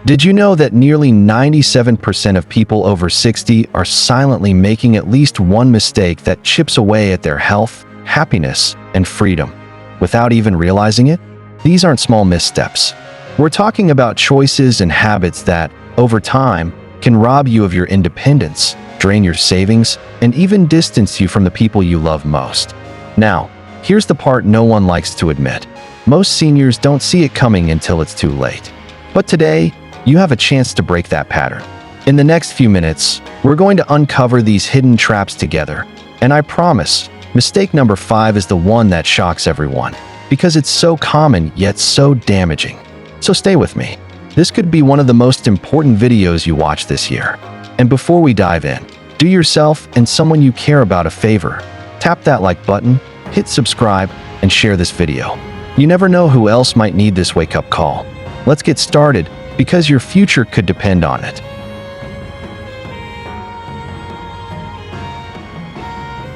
Did you know that nearly 97% of people over 60 are silently making at least one mistake that chips away at their health, happiness, and freedom without even realizing it? These aren't small missteps. We're talking about choices and habits that, over time, can rob you of your independence, drain your savings, and even distance you from the people you love most. Now, here's the part no one likes to admit. Most seniors don't see it coming until it's too late. But today, you have a chance to break that pattern. In the next few minutes, we're going to uncover these hidden traps together. And I promise, mistake number 5 is the one that shocks everyone, because it's so common yet so damaging. So stay with me. This could be one of the most important videos you watch this year. And before we dive in, do yourself and someone you care about a favor. Tap that like button, hit subscribe, and share this video. You never know who else might need this wake-up call. Let's get started, because your future could depend on it.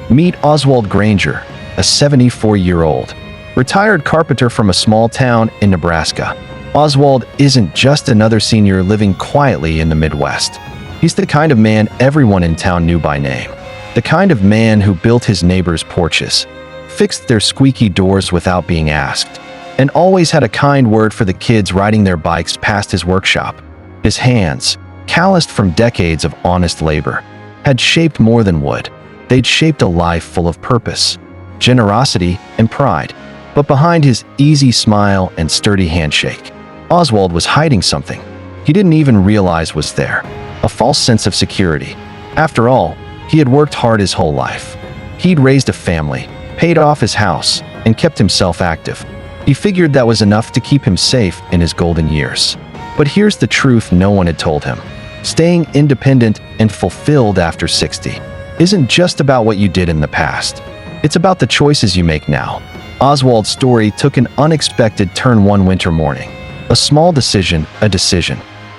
Meet Oswald Granger, a 74-year-old, retired carpenter from a small town in Nebraska. Oswald isn't just another senior living quietly in the Midwest. He's the kind of man everyone in town knew by name. The kind of man who built his neighbors' porches, fixed their squeaky doors without being asked, and always had a kind word for the kids riding their bikes past his workshop. His hands, calloused from decades of honest labor, had shaped more than wood. They'd shaped a life full of purpose, generosity, and pride. But behind his easy smile and sturdy handshake, Oswald was hiding something he didn't even realize was there, a false sense of security. After all, he had worked hard his whole life. He'd raised a family, paid off his house, and kept himself active. He figured that was enough to keep him safe in his golden years. But here's the truth no one had told him. Staying independent and fulfilled after 60 isn't just about what you did in the past. It's about the choices you make now. Oswald's story took an unexpected turn one winter morning. A small decision,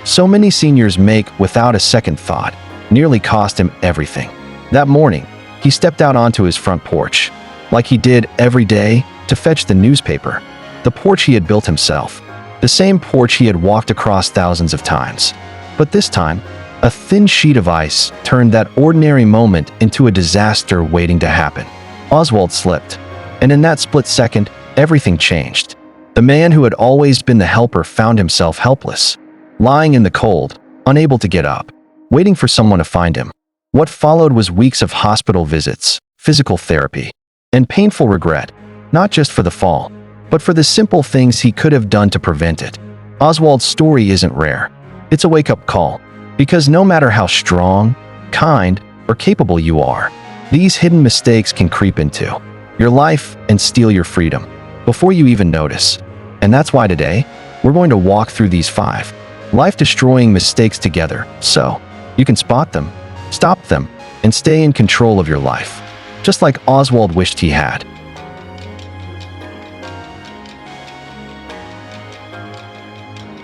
so many seniors make without a second thought, nearly cost him everything. That morning, he stepped out onto his front porch, like he did every day, to fetch the newspaper. The porch he had built himself. The same porch he had walked across thousands of times. But this time, a thin sheet of ice turned that ordinary moment into a disaster waiting to happen. Oswald slipped, and in that split second, everything changed. The man who had always been the helper found himself helpless, lying in the cold, unable to get up, waiting for someone to find him. What followed was weeks of hospital visits, physical therapy, and painful regret, not just for the fall, but for the simple things he could have done to prevent it. Oswald's story isn't rare. It's a wake-up call, because no matter how strong, kind, or capable you are, these hidden mistakes can creep into your life and steal your freedom before you even notice. And that's why today, we're going to walk through these 5 life-destroying mistakes together so you can spot them, stop them, and stay in control of your life, just like Oswald wished he had.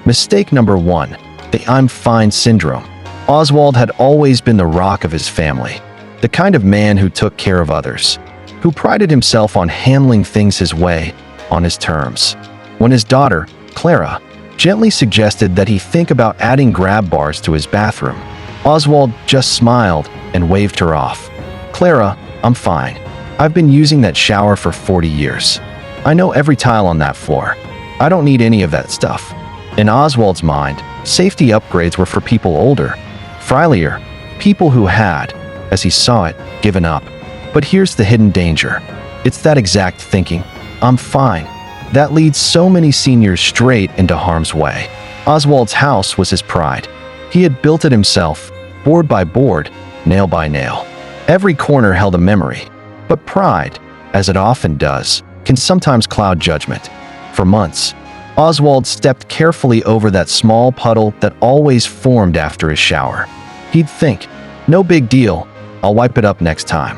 Mistake number 1, the I'm fine syndrome. Oswald had always been the rock of his family, the kind of man who took care of others, who prided himself on handling things his way, on his terms. When his daughter, Clara, gently suggested that he think about adding grab bars to his bathroom, Oswald just smiled and waved her off. "Clara, I'm fine. I've been using that shower for 40 years. I know every tile on that floor. I don't need any of that stuff." In Oswald's mind, safety upgrades were for people older, frailier, people who had, as he saw it, given up. But here's the hidden danger. It's that exact thinking, "I'm fine," that leads so many seniors straight into harm's way. Oswald's house was his pride. He had built it himself, board by board, nail by nail. Every corner held a memory. But pride, as it often does, can sometimes cloud judgment. For months, Oswald stepped carefully over that small puddle that always formed after his shower. He'd think, "No big deal, I'll wipe it up next time."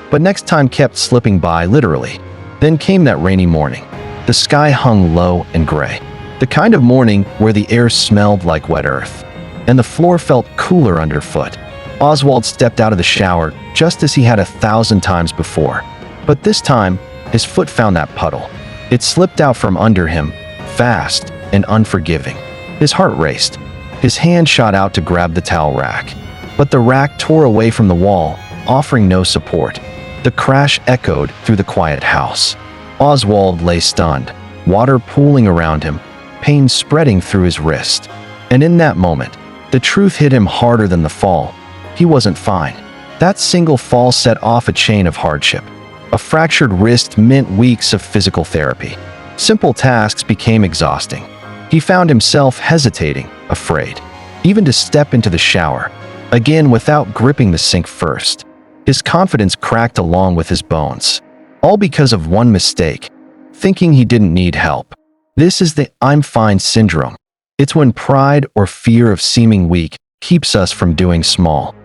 But next time kept slipping by, literally. Then came that rainy morning. The sky hung low and gray. The kind of morning where the air smelled like wet earth, and the floor felt cooler underfoot. Oswald stepped out of the shower just as he had 1,000 times before. But this time, his foot found that puddle. It slipped out from under him, fast and unforgiving. His heart raced. His hand shot out to grab the towel rack, but the rack tore away from the wall, offering no support. The crash echoed through the quiet house. Oswald lay stunned, water pooling around him, pain spreading through his wrist. And in that moment, the truth hit him harder than the fall. He wasn't fine. That single fall set off a chain of hardship. A fractured wrist meant weeks of physical therapy. Simple tasks became exhausting. He found himself hesitating, afraid, even to step into the shower, again without gripping the sink first. His confidence cracked along with his bones, all because of one mistake, thinking he didn't need help. This is the "I'm fine" syndrome. It's when pride or fear of seeming weak keeps us from doing smart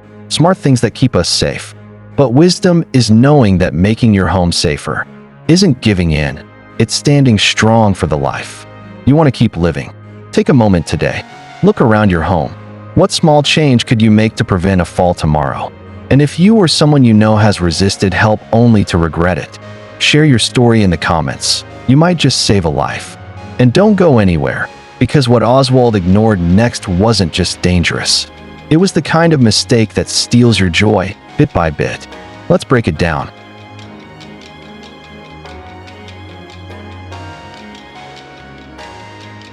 things that keep us safe. But wisdom is knowing that making your home safer isn't giving in, it's standing strong for the life you want to keep living. Take a moment today. Look around your home. What small change could you make to prevent a fall tomorrow? And if you or someone you know has resisted help only to regret it, share your story in the comments. You might just save a life. And don't go anywhere, because what Oswald ignored next wasn't just dangerous. It was the kind of mistake that steals your joy, bit by bit. Let's break it down.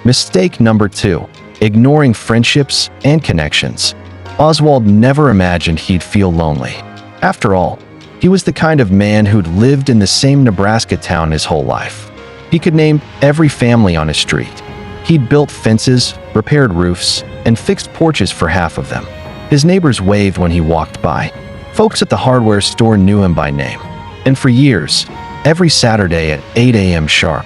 Mistake number 2. Ignoring friendships and connections. Oswald never imagined he'd feel lonely. After all, he was the kind of man who'd lived in the same Nebraska town his whole life. He could name every family on his street. He'd built fences, repaired roofs, and fixed porches for half of them. His neighbors waved when he walked by. Folks at the hardware store knew him by name. And for years, every Saturday at 8 a.m. sharp,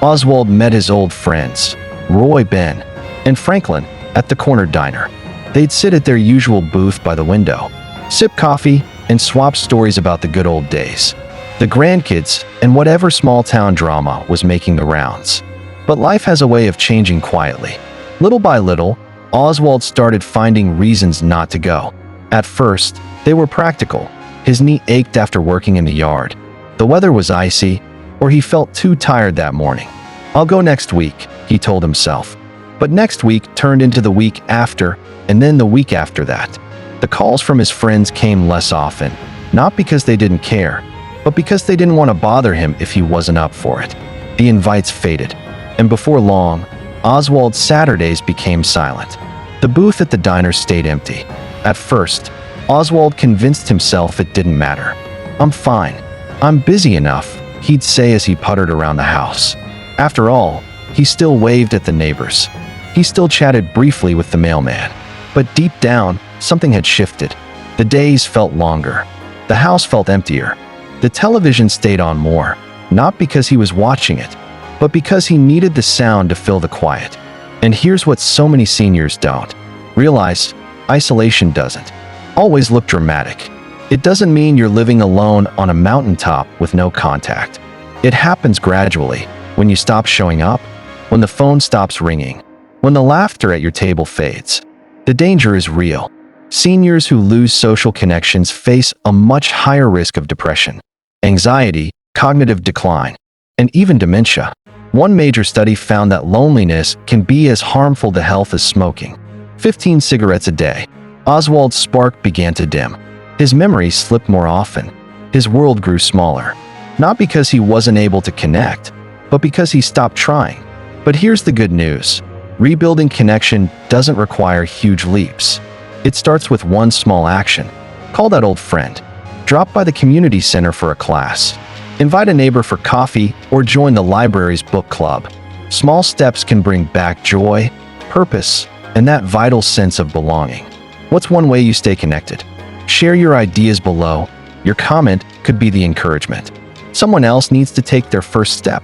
Oswald met his old friends, Roy, Ben, and Franklin, at the corner diner. They'd sit at their usual booth by the window, sip coffee, and swap stories about the good old days, the grandkids, and whatever small-town drama was making the rounds. But life has a way of changing quietly. Little by little, Oswald started finding reasons not to go. At first, they were practical. His knee ached after working in the yard. The weather was icy, or he felt too tired that morning. "I'll go next week," he told himself. But next week turned into the week after, and then the week after that. The calls from his friends came less often, not because they didn't care, but because they didn't want to bother him if he wasn't up for it. The invites faded, and before long, Oswald's Saturdays became silent. The booth at the diner stayed empty. At first, Oswald convinced himself it didn't matter. "I'm fine. I'm busy enough," he'd say as he puttered around the house. After all, he still waved at the neighbors. He still chatted briefly with the mailman. But deep down, something had shifted. The days felt longer. The house felt emptier. The television stayed on more, not because he was watching it, but because he needed the sound to fill the quiet. And here's what so many seniors don't realize: isolation doesn't always look dramatic. It doesn't mean you're living alone on a mountaintop with no contact. It happens gradually, when you stop showing up, when the phone stops ringing, when the laughter at your table fades. The danger is real. Seniors who lose social connections face a much higher risk of depression, anxiety, cognitive decline, and even dementia. One major study found that loneliness can be as harmful to health as smoking. 15 cigarettes a day. Oswald's spark began to dim. His memory slipped more often. His world grew smaller. Not because he wasn't able to connect, but because he stopped trying. But here's the good news. Rebuilding connection doesn't require huge leaps. It starts with one small action. Call that old friend. Drop by the community center for a class. Invite a neighbor for coffee or join the library's book club. Small steps can bring back joy, purpose, and that vital sense of belonging. What's one way you stay connected? Share your ideas below. Your comment could be the encouragement. Someone else needs to take their first step.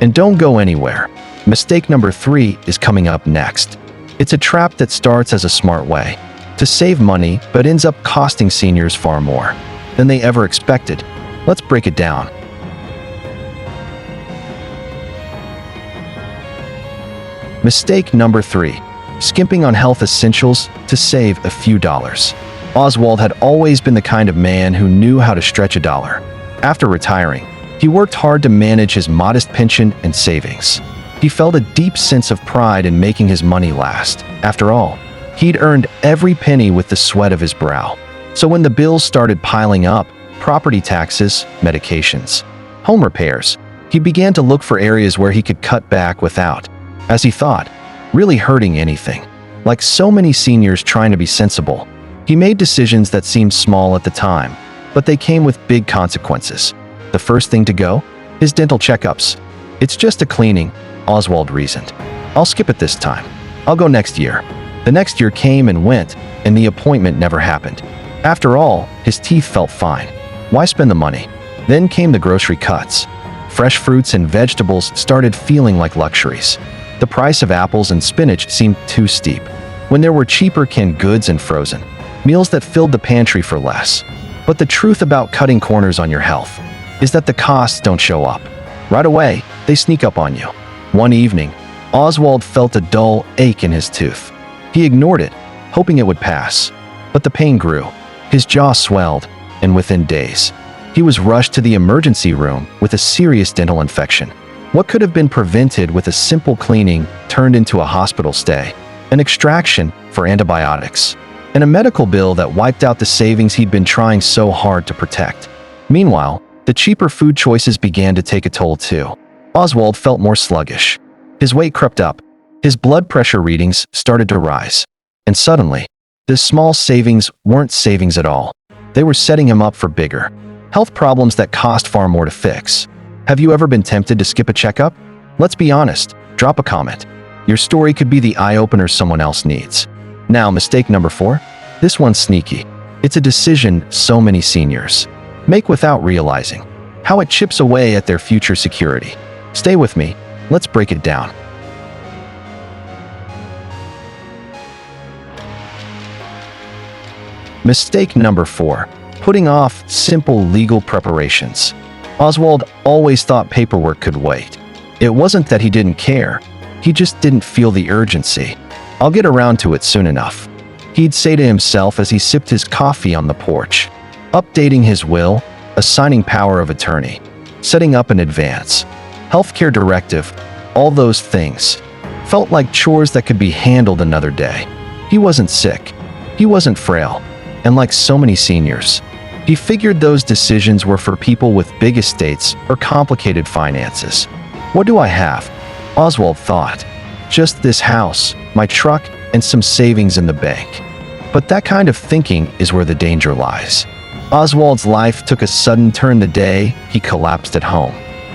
And don't go anywhere. Mistake number 3 is coming up next. It's a trap that starts as a smart way to save money but ends up costing seniors far more than they ever expected. Let's break it down. Mistake number 3. Skimping on health essentials to save a few dollars. Oswald had always been the kind of man who knew how to stretch a dollar. After retiring, he worked hard to manage his modest pension and savings. He felt a deep sense of pride in making his money last. After all, He'd earned every penny with the sweat of his brow. So when the bills started piling up, property taxes, medications, home repairs, he began to look for areas where he could cut back without, as he thought, really hurting anything. Like so many seniors trying to be sensible, he made decisions that seemed small at the time, but they came with big consequences. The first thing to go? His dental checkups. It's just a cleaning, Oswald reasoned. I'll skip it this time. I'll go next year. The next year came and went, and the appointment never happened. After all, his teeth felt fine. Why spend the money? Then came the grocery cuts. Fresh fruits and vegetables started feeling like luxuries. The price of apples and spinach seemed too steep, when there were cheaper canned goods and frozen meals that filled the pantry for less. But the truth about cutting corners on your health is that the costs don't show up. Right away, they sneak up on you. One evening, Oswald felt a dull ache in his tooth. He ignored it, hoping it would pass. But the pain grew. His jaw swelled, and within days, he was rushed to the emergency room with a serious dental infection. What could have been prevented with a simple cleaning turned into a hospital stay, an extraction for antibiotics, and a medical bill that wiped out the savings he'd been trying so hard to protect. Meanwhile, the cheaper food choices began to take a toll too. Oswald felt more sluggish. His weight crept up. His blood pressure readings started to rise. And suddenly, the small savings weren't savings at all. They were setting him up for bigger health problems that cost far more to fix. Have you ever been tempted to skip a checkup? Let's be honest. Drop a comment. Your story could be the eye-opener someone else needs. Now, mistake number 4. This one's sneaky. It's a decision so many seniors make without realizing how it chips away at their future security. Stay with me. Let's break it down. Mistake number 4. Putting off simple legal preparations. Oswald always thought paperwork could wait. It wasn't that he didn't care. He just didn't feel the urgency. I'll get around to it soon enough, he'd say to himself as he sipped his coffee on the porch. Updating his will, assigning power of attorney, setting up an advance, healthcare directive, all those things felt like chores that could be handled another day. He wasn't sick. He wasn't frail. And like so many seniors, he figured those decisions were for people with big estates or complicated finances. What do I have? Oswald thought. Just this house, my truck, and some savings in the bank. But that kind of thinking is where the danger lies. Oswald's life took a sudden turn the day he collapsed at home.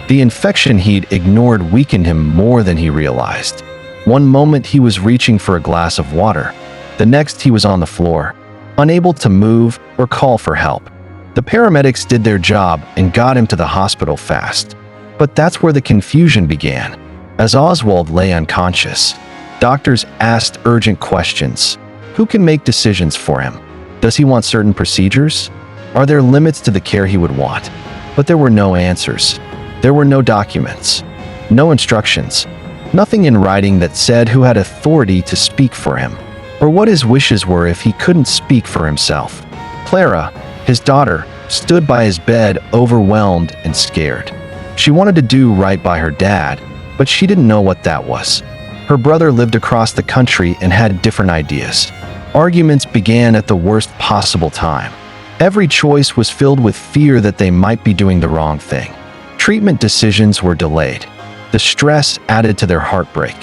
The infection he'd ignored weakened him more than he realized. One moment he was reaching for a glass of water. The next he was on the floor, unable to move or call for help. The paramedics did their job and got him to the hospital fast. But that's where the confusion began. As Oswald lay unconscious, doctors asked urgent questions. Who can make decisions for him? Does he want certain procedures? Are there limits to the care he would want? But there were no answers. There were no documents, no instructions, nothing in writing that said who had authority to speak for him, or what his wishes were if he couldn't speak for himself. Clara, his daughter, stood by his bed, overwhelmed and scared. She wanted to do right by her dad, but she didn't know what that was. Her brother lived across the country and had different ideas. Arguments began at the worst possible time. Every choice was filled with fear that they might be doing the wrong thing. Treatment decisions were delayed. The stress added to their heartbreak.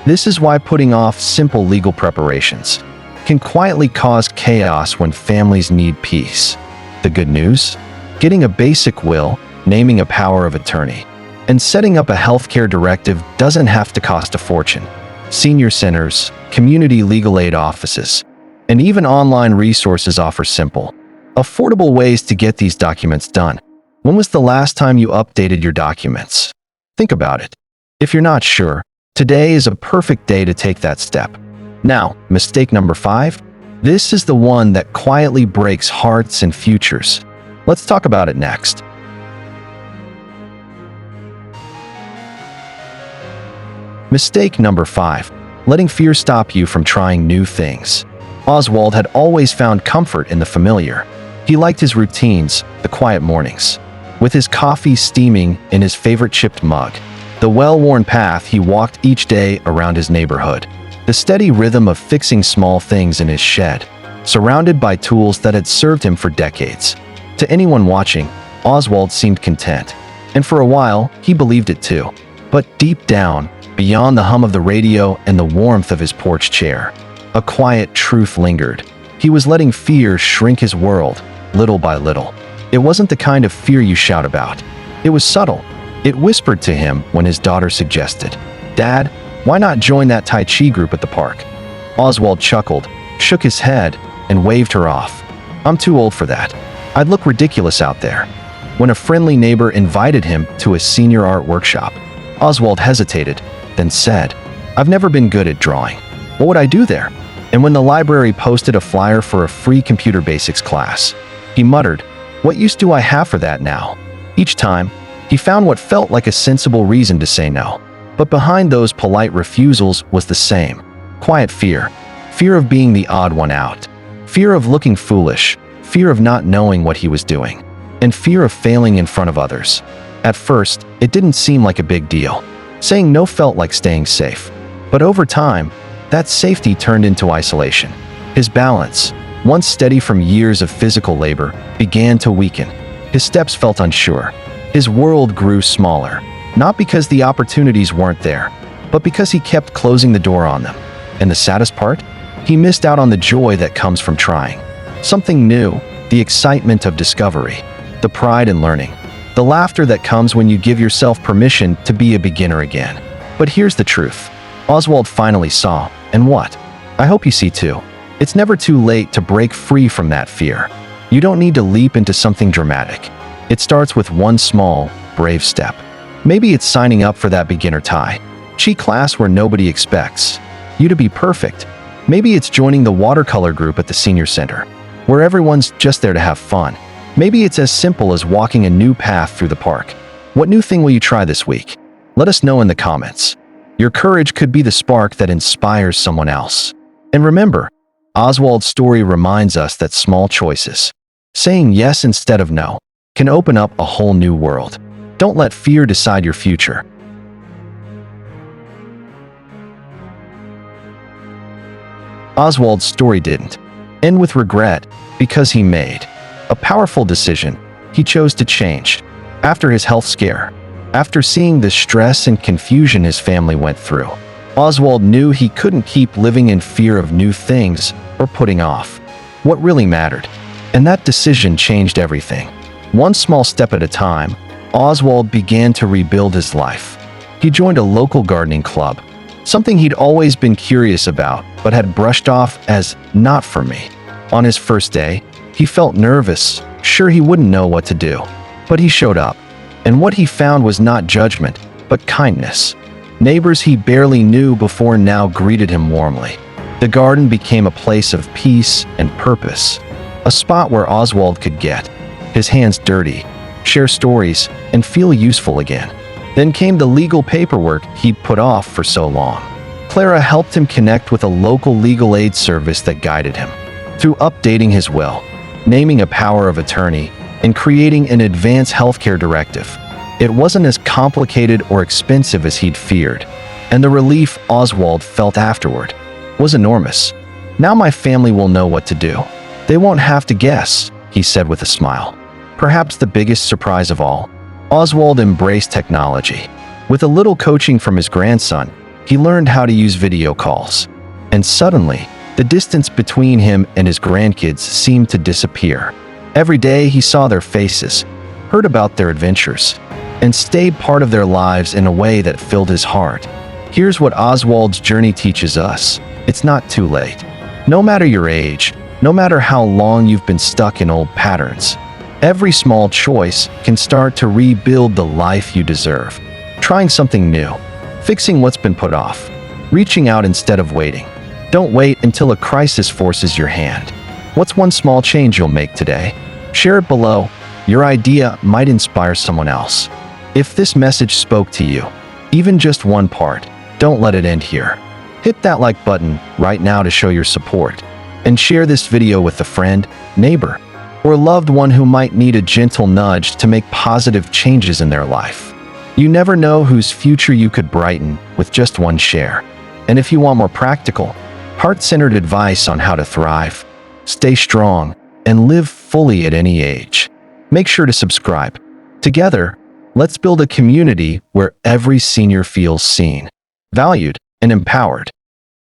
This is why putting off simple legal preparations can quietly cause chaos when families need peace. The good news? Getting a basic will, naming a power of attorney, and setting up a healthcare directive doesn't have to cost a fortune. Senior centers, community legal aid offices, and even online resources offer simple, affordable ways to get these documents done. When was the last time you updated your documents? Think about it. If you're not sure, today is a perfect day to take that step. Now, mistake number 5. This is the one that quietly breaks hearts and futures. Let's talk about it next. Mistake number 5. Letting fear stop you from trying new things. Oswald had always found comfort in the familiar. He liked his routines, the quiet mornings, with his coffee steaming in his favorite chipped mug, the well-worn path he walked each day around his neighborhood. the steady rhythm of fixing small things in his shed, surrounded by tools that had served him for decades. To anyone watching, Oswald seemed content, and for a while, he believed it too. But deep down, beyond the hum of the radio and the warmth of his porch chair, a quiet truth lingered. He was letting fear shrink his world, little by little. It wasn't the kind of fear you shout about. It was subtle. It whispered to him when his daughter suggested, "Dad, why not join that Tai Chi group at the park?" Oswald chuckled, shook his head, and waved her off. "I'm too old for that. I'd look ridiculous out there." When a friendly neighbor invited him to a senior art workshop, Oswald hesitated, then said, "I've never been good at drawing. What would I do there?" And when the library posted a flyer for a free computer basics class, he muttered, "What use do I have for that now?" Each time, he found what felt like a sensible reason to say no. But behind those polite refusals was the same quiet fear. Fear of being the odd one out. Fear of looking foolish. Fear of not knowing what he was doing. And fear of failing in front of others. At first, it didn't seem like a big deal. Saying no felt like staying safe. But over time, that safety turned into isolation. His balance, once steady from years of physical labor, began to weaken. His steps felt unsure. His world grew smaller, not because the opportunities weren't there, but because he kept closing the door on them. And the saddest part? He missed out on the joy that comes from trying. Something new, the excitement of discovery, the pride in learning, the laughter that comes when you give yourself permission to be a beginner again. But here's the truth. Oswald finally saw, and what? I hope you see too. It's never too late to break free from that fear. You don't need to leap into something dramatic. It starts with one small, brave step. Maybe it's signing up for that beginner Tai Chi class where nobody expects you to be perfect. Maybe it's joining the watercolor group at the senior center, where everyone's just there to have fun. Maybe it's as simple as walking a new path through the park. What new thing will you try this week? Let us know in the comments. Your courage could be the spark that inspires someone else. And remember, Oswald's story reminds us that small choices, saying yes instead of no, can open up a whole new world. Don't let fear decide your future. Oswald's story didn't end with regret because he made a powerful decision. He chose to change. After his health scare, after seeing the stress and confusion his family went through, Oswald knew he couldn't keep living in fear of new things or putting off what really mattered. And that decision changed everything. One small step at a time, Oswald began to rebuild his life. He joined a local gardening club, something he'd always been curious about but had brushed off as not for me. On his first day, he felt nervous, sure he wouldn't know what to do. But he showed up, and what he found was not judgment, but kindness. Neighbors he barely knew before now greeted him warmly. The garden became a place of peace and purpose, a spot where Oswald could get his hands dirty, share stories, and feel useful again. Then came the legal paperwork he'd put off for so long. Clara helped him connect with a local legal aid service that guided him through updating his will, naming a power of attorney, and creating an advance healthcare directive. It wasn't as complicated or expensive as he'd feared, and the relief Oswald felt afterward was enormous. Now my family will know what to do. They won't have to guess, he said with a smile. Perhaps the biggest surprise of all, Oswald embraced technology. With a little coaching from his grandson, he learned how to use video calls. And suddenly, the distance between him and his grandkids seemed to disappear. Every day he saw their faces, heard about their adventures, and stayed part of their lives in a way that filled his heart. Here's what Oswald's journey teaches us. It's not too late. No matter your age, no matter how long you've been stuck in old patterns, every small choice can start to rebuild the life you deserve. Trying something new, fixing what's been put off, reaching out instead of waiting. Don't wait until a crisis forces your hand. What's one small change you'll make today? Share it below. Your idea might inspire someone else. If this message spoke to you, even just one part, don't let it end here. Hit that like button right now to show your support, and share this video with a friend, neighbor, or loved one who might need a gentle nudge to make positive changes in their life. You never know whose future you could brighten with just one share. And if you want more practical, heart-centered advice on how to thrive, stay strong, and live fully at any age, make sure to subscribe. Together, let's build a community where every senior feels seen, valued, and empowered.